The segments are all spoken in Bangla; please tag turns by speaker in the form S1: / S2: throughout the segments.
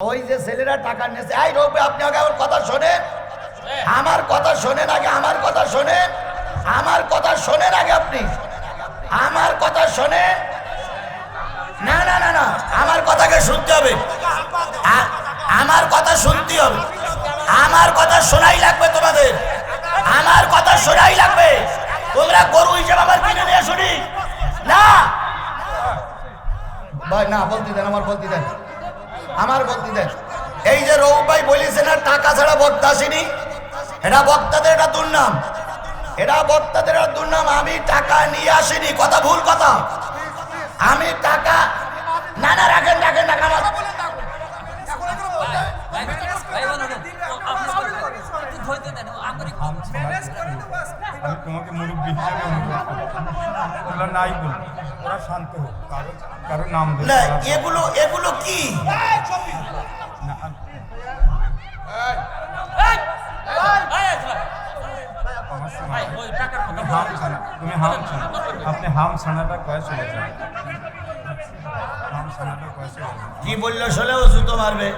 S1: ওই যে ছেলেরা টাকা নিয়েছে, এই রবি আপনি আগে আমার কথা শোনেন, আমার কথা শোনেন আগে, আমার কথা শোনেন, আমার কথা শোনেন আগে, আপনি আমার কথা শোনেন। না না না না, আমার কথাকে শুনতে হবে, আমার কথা শুনতে হবে, আমার কথা শোনাই লাগবে তোমাদের, আমার কথা শোনাই লাগবে। তোমরা গরু হিসেবে আমার কিনে নিয়ে শুনি না ভাই, না বলতে দেন, আমার বলতে দেন, আমার বলতে দেন। এই যে রৌফ ভাই বলেছে না টাকা ছাড়া বক্তা আসেনি, এটা বক্তাদের একটা দুর্নাম, এটা বক্তাদের একটা দুর্নাম। আমি টাকা নিয়ে আসিনি, কথা ভুল কথা। আমি টাকা না না রাখেন রাখেন রাখেন, আমার
S2: আমি তোমাকে মুরব্বী হিসেবে অনুরোধ করি, ওরা নাই বলবো, ওরা শান্ত হোক, কারো নাম
S1: না, এগুলো এগুলো কি
S2: তুমি আপনি হাম ছানাটা কয়ে চলে যান, হাম ছানাটা কয়ে চলে যান।
S1: কি বললো শোলেও জুতো মারবে।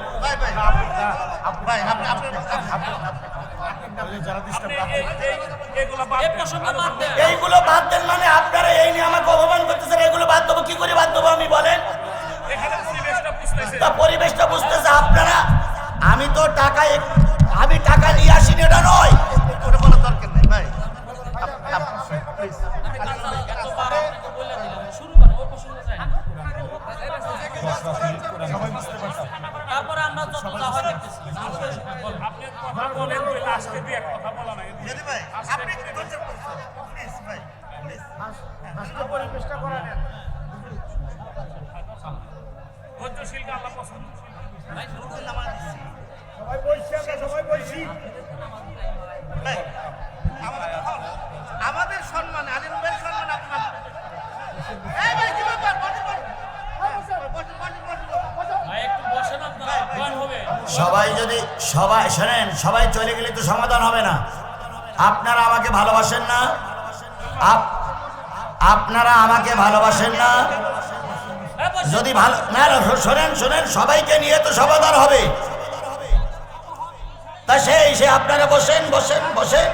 S1: এইগুলো বাদ দেন মানে আপনারা এই নিয়ে আমাকে অপমান করতেছেন, এগুলো বাদ দেবো কি করে, বাদ দেবো আমি বলেন? তা পরিবেশটা বুঝতেছে আপনারা। আমি তো আমি টাকা নিয়ে আসিনি, এটা নয়।
S3: তারপরে আমরা যত যা হয় দেখতেছি। আপনি কথা বলেন, আজকে দিয়ে এক কথা বলা নাই। যদি ভাই আপনি কি করতে প্লিজ ভাই প্লিজ আজকে পরিবেশটা করে নেন। ধৈর্যশীলকে আল্লাহ পছন্দ। ভাই শুরু করুন, নামাজ দিচ্ছি। সবাই বলছি, আমরা সবাই বলছি। ভাই আমাদের সম্মান, আলিম ভাইয়ের সম্মান আপনার। এই ভাই কি ব্যাপার?
S1: সবাই যদি সবাই শোনেন, সবাই চলে গেলে তো সমাধান হবে না। আপনারা আমাকে ভালোবাসেন না, আপনারা আমাকে ভালোবাসেন না। যদি ভালো না শোনেন শোনেন, সবাইকে নিয়ে তো সমাধান হবে। তা সে আপনারা বসেন বসেন বসেন,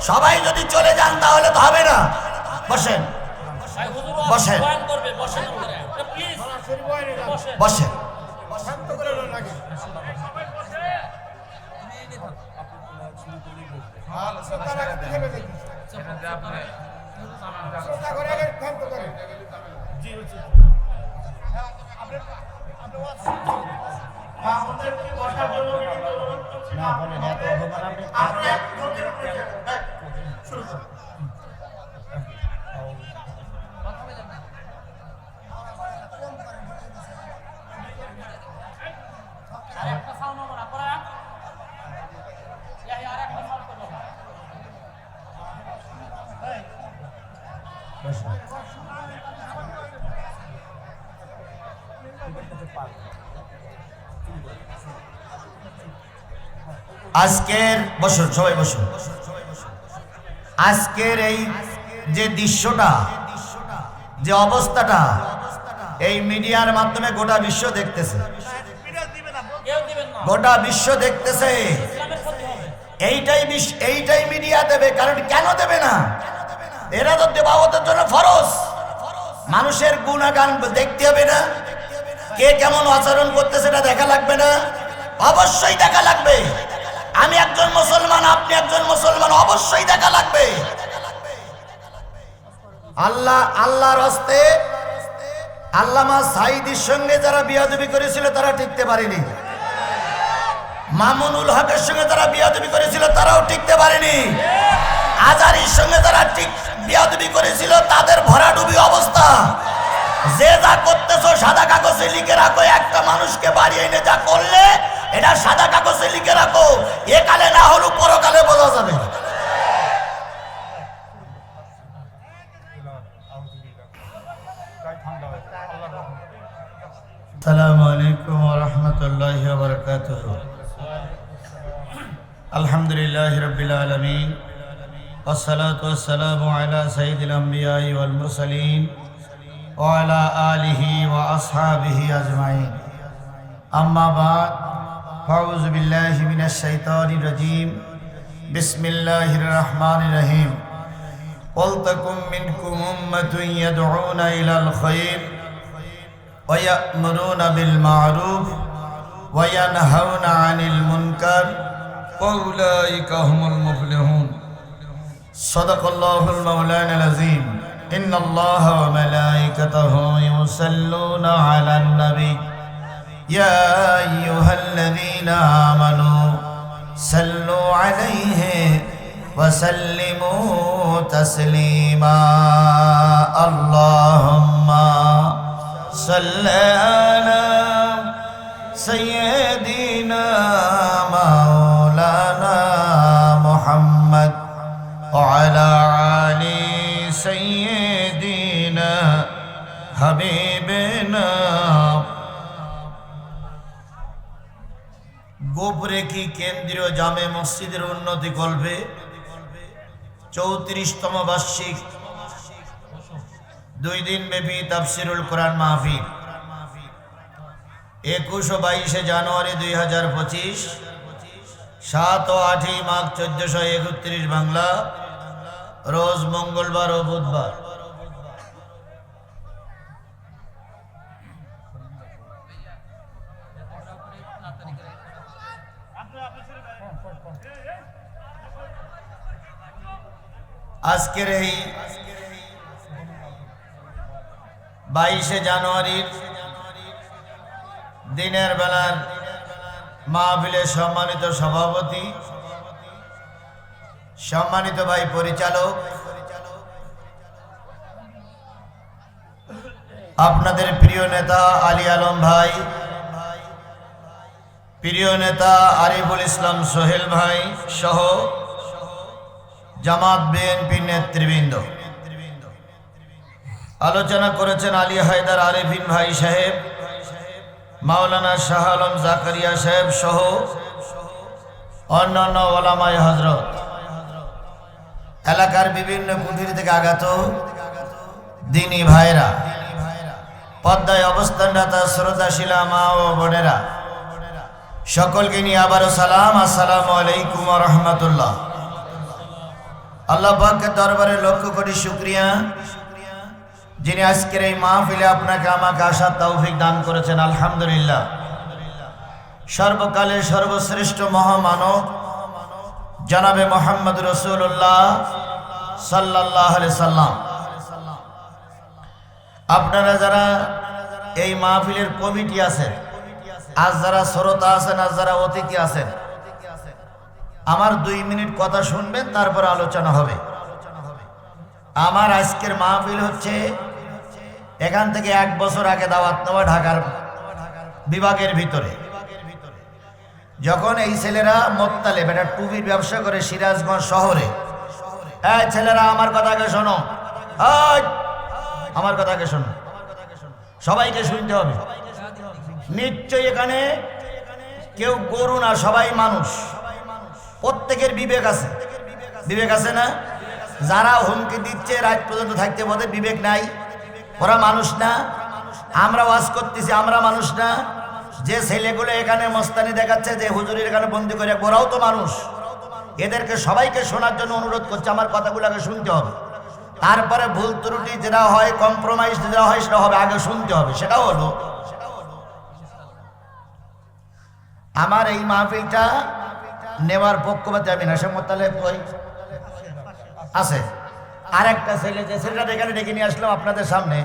S1: সবাই যদি চলে যান তাহলে তো হবে না। বসেন বসেন বসেন। আজকের বসুন, সবাই বসুন। আজকের এই যে দৃশ্যটা, যে অবস্থাটা, এই মিডিয়ার মাধ্যমে গোটা বিশ্ব দেখতেছে, গোটা বিশ্ব দেখতেছে। এইটাই মিডিয়া দেবে, কারণ কেন দেবে না? এরা তো দেবাবতের জন্য ফরজ। মানুষের গুণাগান দেখতে হবে না? কে কেমন আচরণ করতেছে এটা দেখা লাগবে না? অবশ্যই দেখা লাগবে। আমি একজন মুসলমান, আপনি একজন মুসলমান, অবশ্যই দেখা লাগবে। আল্লাহর হস্তে আল্লামা সাঈদীর সঙ্গে যারা বিয়াদবি করেছিল তারা টিকতে পারেনি। মামুনুল হকের সঙ্গে যারা বিয়াদবি করেছিল তারাও টিকতে পারেনি। আজারির সঙ্গে যারা বিয়াদবি করেছিল তাদের ভরাডুবি অবস্থা। যে যা করতেছো সাদা কাগজে লিখে রাখো, একটা মানুষকে বাড়ি এনে যা করলে এটা সাদা কাগজে লিখে রাখো, একালে না হলেও পরকালে বোঝা যাবে। আসসালামু আলাইকুম ওয়া রাহমাতুল্লাহি ওয়া বারাকাতুহু। আলহামদুলিল্লাহি রাব্বিল আলামিন, ওয়াসসালাতু ওয়াসসালামু আলা সাইয়্যিদিল আমবিয়াই ওয়াল মুরসালিন ওয়া আলা আলিহি ওয়া আসহাবিহি আজমাইন। আম্মা বাদ, أعوذ بالله من الشيطان الرجيم بسم الله الرحمن الرحيم ولتكن منكم أمة يدعون إلى الخير ويأمرون بالمعروف وينهون عن المنكر وأولئك هم المفلحون صدق الله المولانا العظيم إن الله وملائكته يصلون على النبي يا أيها الذين آمنوا صلوا عليه وسلموا تسليما اللهم صل على سيدنا مولانا محمد وعلى آل سيدنا حبيبنا গোপরেখি কেন্দ্রীয় জামে মসজিদের উন্নতি কল্পে 34তম বার্ষিক 2 দিন ব্যাপী তাফসিরুল কোরআন মাহফিল 21 ও 22 জানুয়ারি 2025 7 ও 8 মাঘ 1431 বাংলা রোজ মঙ্গলবার ও বুধবার। আজকের এই 22 জানুয়ারির দিনের বেলার মাহফিলের সম্মানিত সভাপতি, সম্মানিত ভাই পরিচালক, আপনাদের প্রিয় নেতা আলী আলম ভাই, প্রিয় নেতা আরিফুল ইসলাম সোহেল ভাই সহ জামাত বিএনপি নেতৃবৃন্দ, আলোচনা করেছেন আলী হায়দার আরিফিন ভাই সাহেব, মাওলানা শাহ আলম জাকারিয়া সাহেব সহ অন্যান্য ওলামায়ে হযরত, এলাকার বিভিন্ন কুঠির থেকে আগত দিনী ভাইরা, পদ্মায় অবস্থানরত শ্রদ্ধাশীলা মা ও বোনেরা, সকলকে নিয়ে আবারও সালাম, আসসালামু আলাইকুম ওয়া রাহমাতুল্লাহ। আল্লাহ পাকের দরবারে লক্ষ কোটি শুকরিয়া, যিনি আজকের এই মাহফিলে আপনাকে আমাকে আসার তৌফিক দান করেছেন। আলহামদুলিল্লাহ। সর্বকালের সর্বশ্রেষ্ঠ মহামানব জনাবে মোহাম্মদ রাসূলুল্লাহ সাল্লাল্লাহু আলাইহি সাল্লাম, আপনারা যারা এই মাহফিলের কমিটি আছেন, আজ যারা শ্রোতা আছেন, আজ যারা অতিথি আছেন, আমার 2 মিনিট কথা শুনবেন, তারপর আলোচনা হবে। আমার আজকের মাহফিল হচ্ছে এখান থেকে 1 বছর আগে দাওয়াত নেওয়া ঢাকার বিভাগের ভিতরে, যখন এই ছেলেরা মোত্তালেব একটা টুপির ব্যবসা করে সিরাজগঞ্জ শহরে। এই ছেলেরা আমার কথাকে শোনো, আমার কথাকে শোনো, সবাইকে শুনতে হবে। নিশ্চয়ই এখানে কেউ গরু না, সবাই মানুষ, প্রত্যেকের বিবেক আছে, বিবেক আছে না? যারা হুমকি দিচ্ছে রাত পর্যন্ত থাকতে, ওদের বিবেক নাই? ওরা মানুষ না? আমরা ওয়াজ করতেছি, আমরা মানুষ না? যে ছেলেগুলো এখানে মস্তানি দেখাচ্ছে, যে হুজুরের এখানে বন্দি করে, ওরাও তো মানুষ। এদেরকে সবাইকে শোনার জন্য অনুরোধ করছে, আমার কথাগুলোকে শুনতে হবে। তারপরে ভুল ত্রুটি যেটা হয়, কম্প্রোমাইজ যেটা হয়, সেটা হবে, আগে শুনতে হবে। সেটাও হলো আমার এই মাহফিলটা নেওয়ার পক্ষপাতে আমি না, মোত্তালেব কই আছে। আরেকটা ছেলে, যে ছেলেটা এখানে ডেকে নিয়ে আসলাম আপনাদের সামনে,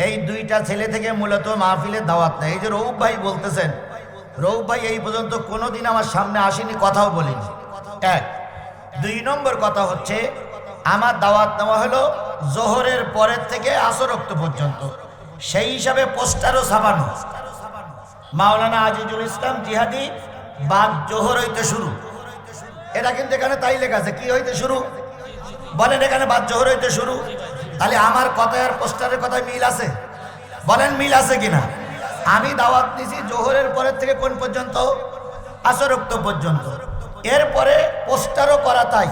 S1: এই 2টা ছেলে থেকে মূলত মাহফিলের দাওয়াত নেই। এই যে রৌফ ভাই বলতেছেন, রৌফ ভাই এই পর্যন্ত কোনোদিন আমার সামনে আসেনি, কথাও বলিনি। 1 2 নম্বর কথা হচ্ছে, আমার দাওয়াত নেওয়া হলো জোহরের পরের থেকে আসর ওয়াক্ত পর্যন্ত, সেই হিসাবে পোস্টারও ছাপানো। মাওলানা আজিজুল ইসলাম জিহাদি বাদ জোহর হইতে শুরু, এটা কিন্তু এখানে তাই লেখা আছে। কি হইতে শুরু বলেন? এখানে বাদ জোহর হইতে শুরু। তাহলে আমার কথায় আর পোস্টারের কথায় মিল আছে? বলেন মিল আছে কিনা? আমি দাওয়াত দিছি জোহরের পরের থেকে কোন পর্যন্ত? আসর ওয়াক্ত পর্যন্ত। এরপরে পোস্টারও করা তাই।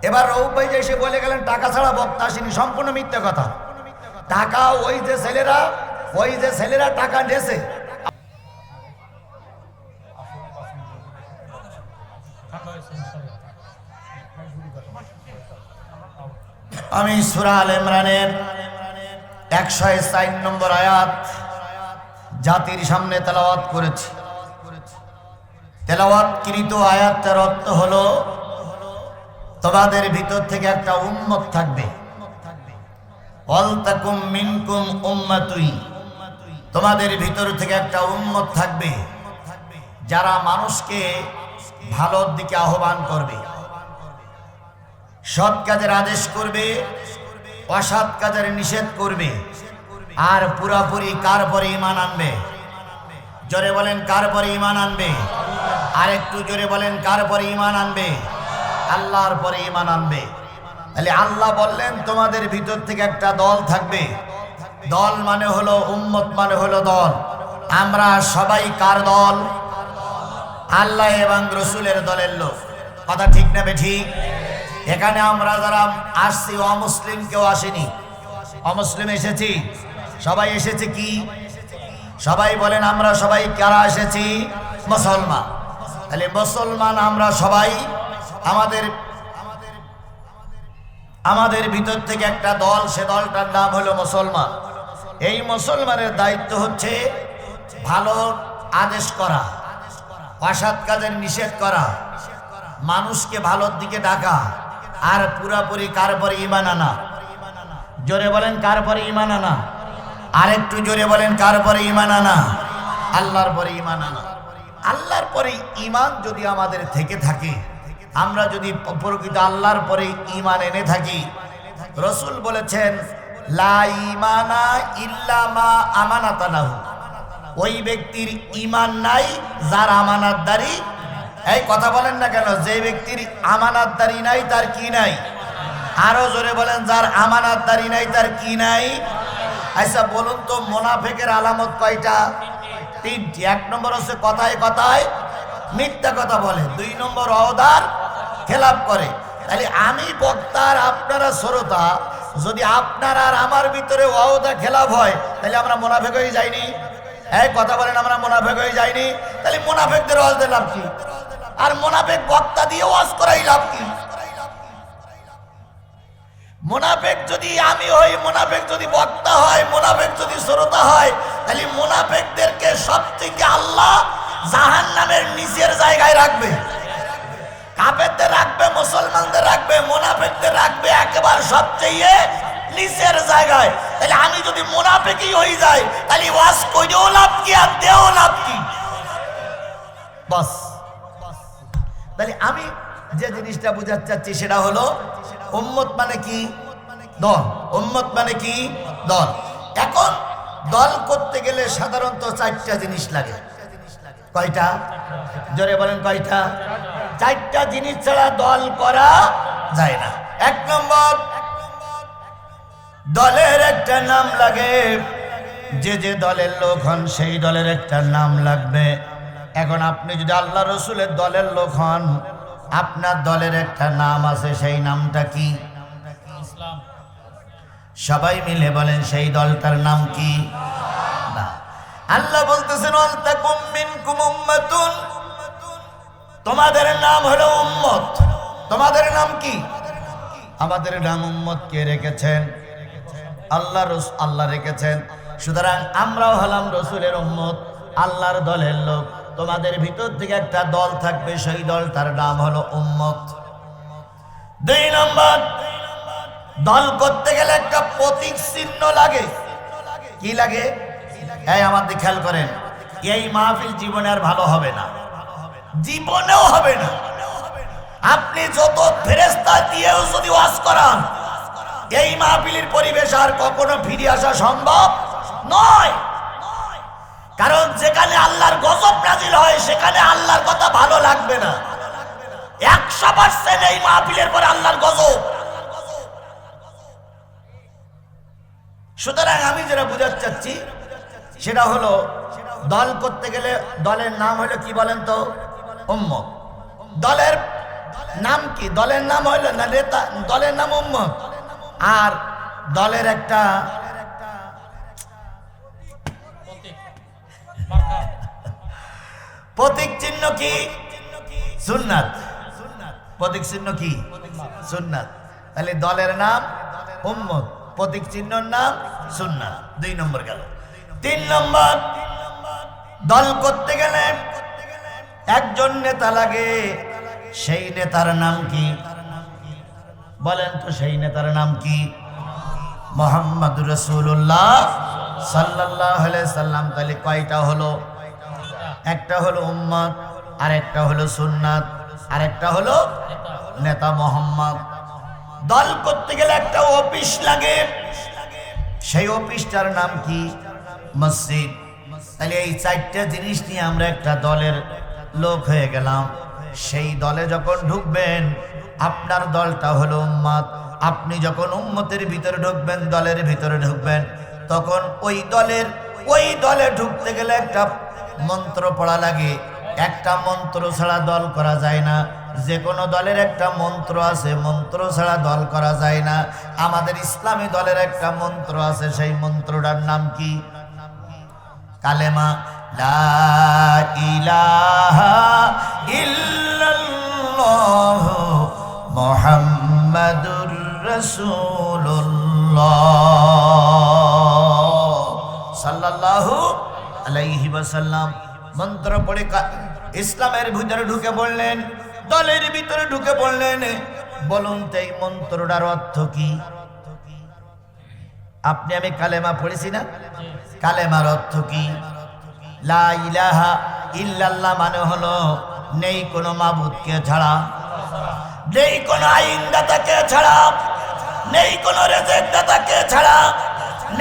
S1: এবার রৌফ ভাই যে এসে বলে গেলেন টাকা ছাড়া বক্তা আসেনি, সম্পূর্ণ মিথ্যা কথা। টাকা ওই যে ছেলেরা টাকা নেছে, আমি সূরা আল ইমরানের 104 নম্বর আয়াত জাতির সামনে তেলাওয়াত করেছি। তেলাওয়াতকৃত আয়াতের অর্থ হলো তোমাদের ভিতর থেকে একটা উম্মত থাকবে। ওয়ালতাকুম মিনকুম উম্মাতুন, তোমাদের ভিতর থেকে একটা উম্মত থাকবে যারা মানুষকে ভালোর দিকে আহ্বান করবে, সৎ কাজের আদেশ করবে, অসৎ কাজের নিষেধ করবে, আর পুরাপুরি কার পরে ঈমান আনবে? জোরে বলেন কার পরে ঈমান আনবে? আর একটু জোরে বলেন কার পরে ঈমান আনবে? আল্লাহর পরে ঈমান আনবে। তাহলে আল্লাহ বললেন তোমাদের ভিতর থেকে একটা দল থাকবে। দল মানে হলো উম্মত, মানে হলো দল। আমরা সবাই কার দল? আল্লাহ এবং রসুলের দলের লোক। কথা ঠিক না বেঠিক? এখানে আমরা যারা আসছি অমুসলিম কেউ আসেনি। অমুসলিম এসেছি, সবাই এসেছে কি? সবাই বলেন আমরা সবাই কারা এসেছি? মুসলমান। তাহলে মুসলমান আমরা সবাই, আমাদের ভিতর থেকে একটা দল, সে দলটার নাম হলো মুসলমান। এই মুসলমানের দায়িত্ব হচ্ছে ভালো আদেশ করা, অসৎ কাজের নিষেধ করা, মানুষকে ভালোর দিকে ডাকা, আর পুরাপুরি কার পরে ঈমান আনা। জোরে বলেন কার পরে ঈমান আনা? আরেকটু জোরে বলেন কার পরে ঈমান আনা? আল্লাহর পরে ঈমান আনা। আল্লাহর পরে ঈমান যদি আমাদের থেকে থাকে, আমরা যদি প্রকৃত আল্লাহর পরে ঈমান এনে থাকি, রাসূল বলেছেন লা ঈমানা ইল্লা মা আমানাতা লাহু, ওই ব্যক্তির ঈমান নাই যার আমানতদারি। এই কথা বলেন না কেন? যে ব্যক্তির আমানতদারি নাই তার কি নাই? আরো জোরে বলেন যার আমানতদারি নাই তার কি নাই? আচ্ছা বলুন তো, মুনাফিকের আলামত কয়টা? তিনটি। এক নম্বর হচ্ছে কথায় কথায় মিথ্যা কথা বলে, দুই নম্বর ওয়াদার খেলাপ করে। তাহলে আমি বক্তা আর আপনারা শ্রোতা, যদি আপনার আর আমার ভিতরে ওয়াদা খেলাপ হয়, তাহলে আমরা মুনাফিক হয়ে যাইনি? এই কথা বলেন, আমরা মুনাফিক হয়ে যাইনি? তাহলে মুনাফিকদের ওয়াজ দিয়ে লাভ কি? আর মুনাফিক বক্তা দিয়ে ওয়াজ করাই লাভ কি? মুনাফিক যদি আমি হই, মুনাফিক যদি বক্তা হয়, মুনাফিক যদি শ্রোতা হয়, তাহলে মুনাফিকদেরকে সবথেকে আল্লাহ জাহান্নামের নিচের জায়গায় রাখবে। কাফেরদের রাখবে, মুসলমানদের রাখবে, মুনাফিকদের রাখবে একেবারে সবচেয়ে নিচের জায়গায়। তাহলে আমি যদি মুনাফিকই হয়ে যাই, তাহলে ওয়াজ কইও লাভ কি আর দেও লাভ কি? বাস। তাহলে আমি যে জিনিসটা বুঝাতে চাচ্ছি সেটা হলো উম্মত মানে কি? দল। উম্মত মানে কি? দল। এখন দল করতে গেলে সাধারণত চারটা জিনিস লাগে। কয়টা? জোরে বলেন কয়টা? চারটা জিনিস ছাড়া দল করা যায় না। এক নম্বর, দলের একটা নাম লাগে। যে যে দলের লোক হন সেই দলের একটা নাম লাগবে। এখন আপনি যদি আল্লাহ রসুলের দলের লোক হন, আপনার দলের একটা নাম আছে, সেই নামটা কি?
S3: ইসলাম।
S1: সবাই মিলে বলেন সেই দলটার নাম কি? না। আল্লাহ বলতেছেন ওয়ালতাকুম মিনকুম উম্মাতুন, তোমাদের নাম হলো উম্মত। তোমাদের নাম কি? আমাদের নাম উম্মত। কে রেখেছেন? আল্লাহ রেখেছেন। সুতরাং আমরাও হলাম রসুলের উম্মত, আল্লাহর দলের লোক। তোমাদের ভিতর থেকে একটা দল থাকবে, সেই দলটার নাম হলো উম্মত। দুই নম্বর, দল করতে গেলে একটা প্রতীক চিহ্ন লাগে। কি লাগে? এই আমাদের খেয়াল করেন, এই মাহফিল জীবনে আর ভালো হবে না, জীবনেও হবে না। আপনি যত ফেরেশতা দিয়েও যদি ওয়াজ করান, এই মাহফিলের পরিবেশ আর কখনো ফিরে আসা সম্ভব নয়। কারণ যেখানে আল্লাহর গজব নাজিল হয়, সেখানে আল্লাহর কথা ভালো লাগবে না। 100% এই মাহফিলের পরে আল্লাহর গজব। সুতরাং আমি যেটা বুঝাতে চাচ্ছি সেটা হলো, দল করতে গেলে দলের নাম হলো কি বলেন তো? উম্মত। দলের নাম কি? দলের নাম হলো না নেতা, দলের নাম উম্মত। আর দলের একটা প্রতীক চিহ্ন কি? সুন্নাত। প্রতীক চিহ্ন কি? সুন্নাত। তাহলে দলের নাম উম্মত, প্রতীক চিহ্নর নাম সুন্নাত। 2 নম্বর গেল। 3 নম্বর, দল করতে গেলে একজন নেতা লাগে। সেই নেতার নাম কি? বলেন তো, সেই নেতার নাম কি? মুহাম্মদুর রাসূলুল্লাহ সাল্লাল্লাহু আলাইহি সাল্লাম। তাহলে কয়টা হলো? একটা হলো উম্মত, আর একটা হলো সুন্নাত, আর একটা হলো নেতা মুহাম্মদ। দল করতে গেলে একটা অফিস লাগে। সেই অফিসটার নাম কি? মসজিদ। তাহলে এই 4টা জিনিস নিয়ে আমরা একটা দলের লোক হয়ে গেলাম। সেই দলে যখন ঢুকবেন, আপনার দলটা হলো উম্মত। আপনি যখন উম্মতের ভিতরে ঢুকবেন, দলের ভিতরে ঢুকবেন, তখন ওই দলে ঢুকতে গেলে একটা মন্ত্র পড়া লাগে। একটা মন্ত্র ছাড়া দল করা যায় না। যে কোনো দলের একটা মন্ত্র আছে, মন্ত্র ছাড়া দল করা যায় না। আমাদের ইসলামী দলের একটা মন্ত্র আছে, সেই মন্ত্রটার নাম কি? কালেমা লা ইলাহা ইল্লাল্লাহ মুহাম্মাদুর রাসূলুল্লাহ সাল্লাল্লাহু আলাইহি ওয়াসাল্লাম। মন্ত্র পড়ে ইসলামের ভিতরে ঢুকে পড়লেন, দলের ভিতরে ঢুকে পড়লেন। বলুন তো এই মন্ত্রটার অর্থ কি? আপনি আমি কালেমা পড়েছি না? কালেমার অর্থ কি? লা ইলাহা ইল্লাল্লাহ মানে হলো নেই কোনো মাবুদকে ছাড়া, নেই কোনো আইনদাতাকে ছাড়া, নেই কোনো রেজেক দাতাকে ছাড়া,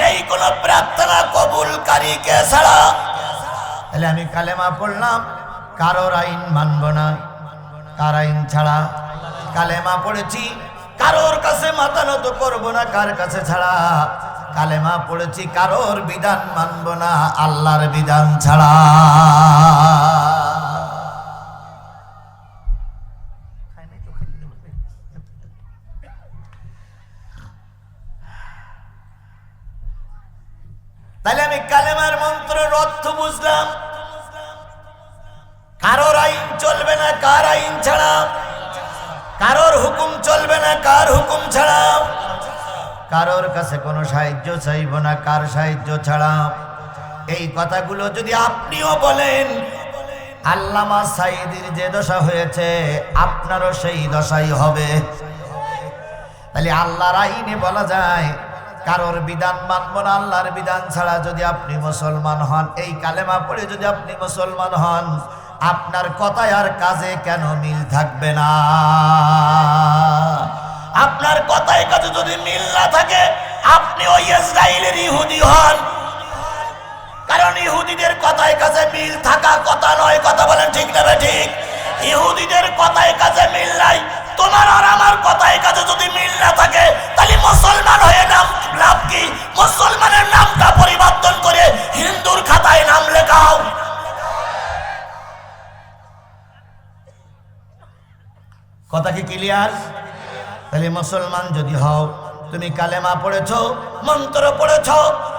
S1: নেই কোনো প্রার্থনা কবুলকারীকে ছাড়া। তাহলে আমি কালেমা পড়লাম, কারোর আইন মানব না, কার আইন ছাড়া। কালেমা পড়েছি, কারোর কাছে মাথা নত করব না, কার কাছে ছাড়া। কালেমা পড়েছি, কারোর বিধান মানব না, আল্লাহর বিধান ছাড়া। তাহলে আমি কালেমার মন্ত্রের অর্থ বুঝলাম। কারোর আইন চলবে না, কার আইন ছাড়া। কারোর হুকুম চলবে না, কার হুকুম ছাড়া। কারোর কাছে কোনো সাহায্য চাইব না, কার সাহায্য ছাড়া। এই কথাগুলো যদি আপনিও বলেন, আল্লামা সাঈদীর যে দশা হয়েছে আপনারও সেই দশাই হবে। তাহলে আল্লাহর আইনে বলা যায় কারোর বিধান মানব না, আল্লাহর বিধান ছাড়া। যদি আপনি মুসলমান হন, এই কালেমা পড়ে যদি আপনি মুসলমান হন, আপনার কথায় আর কাজে কেন মিল থাকবে না? আপনার কথায় কাজে যদি মিল না থাকে, আপনি ওই ইসরায়েলের ইহুদি হন। কারণ ইহুদিদের কথায় কাজে মিল থাকা কথা নয়। কথা বলেন ঠিক না ঠিক? ইহুদিদের কথায় কাজে মিল নাই। তোমার আর আমার কথায় কাজে যদি মিল না থাকে, তাহলে মুসলমান হয়ে লাভ কি? মুসলমানের নামটা পরিবর্তন করে হিন্দুর খাতায় নাম লেখাও। কথা কি ক্লিয়ার? তাহলে মুসলমান যদি হও, তুমি কালেমা পড়েছো, মন্ত্র পড়েছো,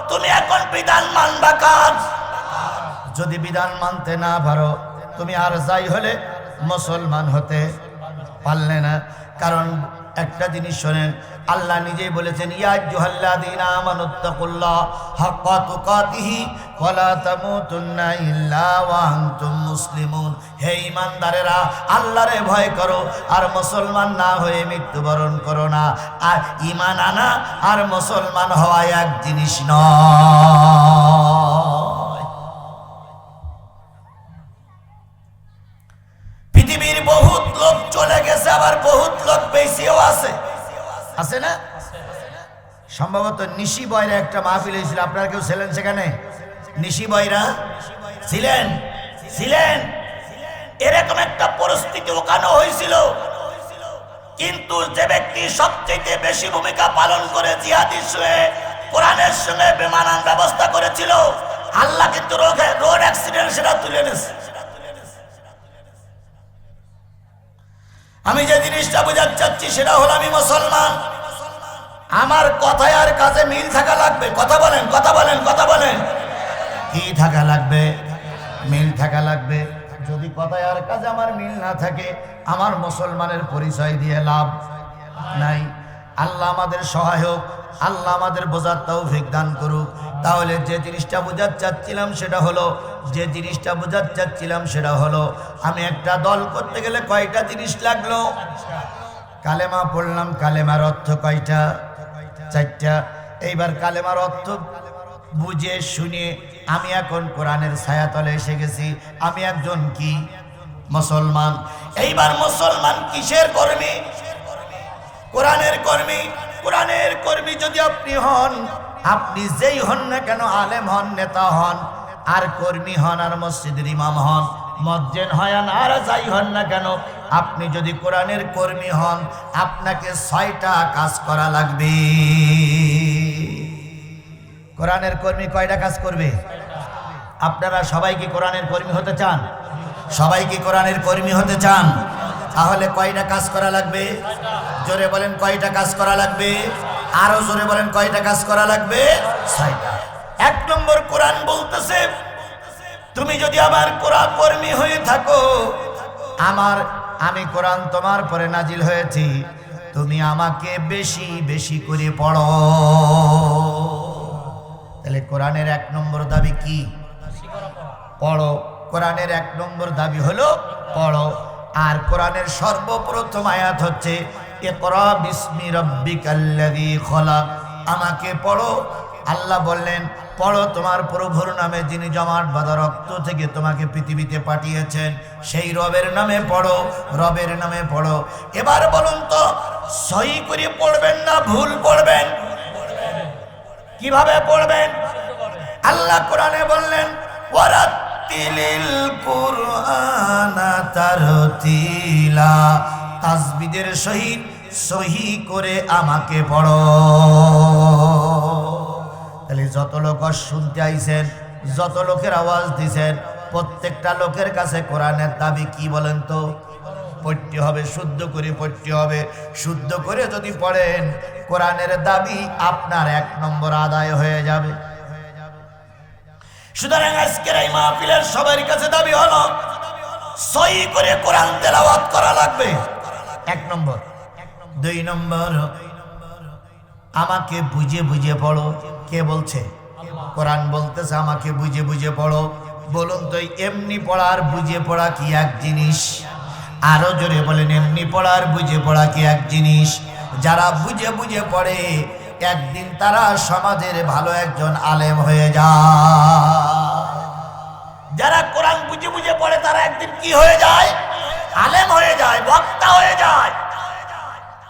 S1: তুমি এখন বিধান মানবা কাজ। যদি বিধান মানতে না পারো, তুমি আর যাই হলে মুসলমান হতে পারলে না। কারণ একটা জিনিস শোনেন, আল্লাহ নিজেই বলেছেন, ইয়া আইয়ুহাল্লাযীনা আমানুত্তাকুল্লাহ হাক্কা তুকাতিহি ওয়া লা তামুতুন্না ইল্লা ওয়া আনতুম মুসলিমুন। হে ঈমানদারেরা, আল্লাহরে ভয় করো আর মুসলমান না হয়ে মৃত্যুবরণ করো না। আর ঈমান আনা আর মুসলমান হওয়া এক জিনিস নয়। পৃথিবীর বহুত লোক চলে গেছে, আবার বহুত লোক বেঁচেও আছে, আছে না? সম্ভবত নিশি বয়রা একটা মাহফিল হয়েছিল, আপনারা কেউ ছিলেন সেখানে? নিশি বয়রা ছিলেন? এরকম একটা পরিস্থিতি ওখানে হয়েছিল। কিন্তু যে ব্যক্তি সবচেয়ে বেশি ভূমিকা পালন করে জিহাদির সঙ্গে, কোরআনের সঙ্গে বেমানান ব্যবস্থা করেছিল, আল্লাহ কিন্তু রোড অ্যাক্সিডেন্ট সেটা তুলে নিয়েছে। আমি যে জিনিসটা বোঝাতে চাচ্ছি সেটা হলো, আমি মুসলমান, আমার কথায় আর কাজে মিল থাকা লাগবে। কথা বলেন, কথা বলেন, কথা বলেন। কি থাকা লাগবে? মিল থাকা লাগবে। যদি কথায় আর কাজে আমার মিল না থাকে, আমার মুসলমানের পরিচয় দিয়ে লাভ নাই। আল্লাহ আমাদের সহায়ক, আল্লাহ আমাদের বোঝার তৌফিক দান করুক। তাহলে যে জিনিসটা বোঝাতে চাচ্ছিলাম সেটা হলো আমি একটা দল করতে গেলে কয়টা জিনিস লাগলো? কালেমা পড়লাম, কালেমার অর্থ কয়টা? 4টা। এইবার কালেমার অর্থ বুঝে শুনে আমি এখন কোরআনের ছায়াতলে এসে গেছি। আমি একজন কি? মুসলমান। এইবার মুসলমান কিসের কর্মী? কোরআনের কর্মী। কোরআনের কর্মী যদি আপনি হন, আপনি যেই হন না কেন, আলেম হন, নেতা হন, আর কর্মী হন, আর মসজিদের ইমাম হন, মজ্জেন হন, আর যাই হন না কেন, আপনি যদি কোরআনের কর্মী হন, আপনাকে 6টা কাজ করা লাগবে। কোরআনের কর্মী কয়টা কাজ করবে? আপনারা সবাই কি কোরআনের কর্মী হতে চান? সবাই কি কোরআনের কর্মী হতে চান? তাহলে কয়টা কাজ করা লাগবে? জোরে বলেন, কয়টা কাজ করা লাগবে? আরো জোরে বলেন, কয়টা কাজ করা লাগবে? 6টা। 1 নম্বর, কোরআন বলতেছে তুমি যদি আমার কোরআন কর্মী হয়ে থাকো, আমি কোরআন তোমার পরে নাজিল হয়েছি, তুমি আমাকে বেশি বেশি করে পড়ো। তাহলে কোরআনের 1 নম্বর দাবি কি? পড়ো। কোরআনের 1 নম্বর দাবি হলো পড়ো। আর কোরআনের সর্বপ্রথম আয়াত হচ্ছে ইকরা বিসমি রাব্বিকাল্লাযী খলাক। আমাকে পড়ো। আল্লাহ বললেন পড়ো তোমার প্রভুর নামে, যিনি জমাট বাঁধা রক্ত থেকে তোমাকে পৃথিবীতে পাঠিয়েছেন, সেই রবের নামে পড়ো, রবের নামে পড়ো। এবার বলুন তো, সহি করে পড়বেন না ভুল পড়বেন? কিভাবে পড়বেন? আল্লাহ কোরআনে বললেন ওয়ারাত্তিলিল কুরআনা তারতিলা, তাসবিদের সহিত সহি করে আমাকে পড়ো। তাহলে যত লোক শুনতে আইছেন, যত লোকের আওয়াজ দিছেন, প্রত্যেকটা লোকের কাছে কোরআনের দাবি কি বলেন তো? পড়তে হবে, শুদ্ধ করে পড়তে হবে। শুদ্ধ করে যদি পড়েন, কোরআনের দাবি আপনার 1 নম্বর আদায় হয়ে যাবে। সুতরাং আজকের এই মাহফিলের সবার কাছে দাবি হলো সহি করে কোরআন তেলাওয়াত করা লাগবে, 1 নম্বর। 2 নম্বর, আমাকে বুঝে বুঝে পড়ো। কে বলছে? কোরআন বলতেছে আমাকে বুঝে বুঝে পড়ো। বলুন তো, এমনি পড়া আর বুঝে পড়া কি এক জিনিস? আরো জোরে বলেন, এমনি পড়া আর বুঝে পড়া কি এক জিনিস? যারা বুঝে বুঝে পড়ে, একদিন তারা সমাজের ভালো একজন আলেম হয়ে যায়। যারা কোরআন বুঝে বুঝে পড়ে, তারা একদিন কি হয়ে যায়? আলেম হয়ে যায়, বক্তা হয়ে যায়।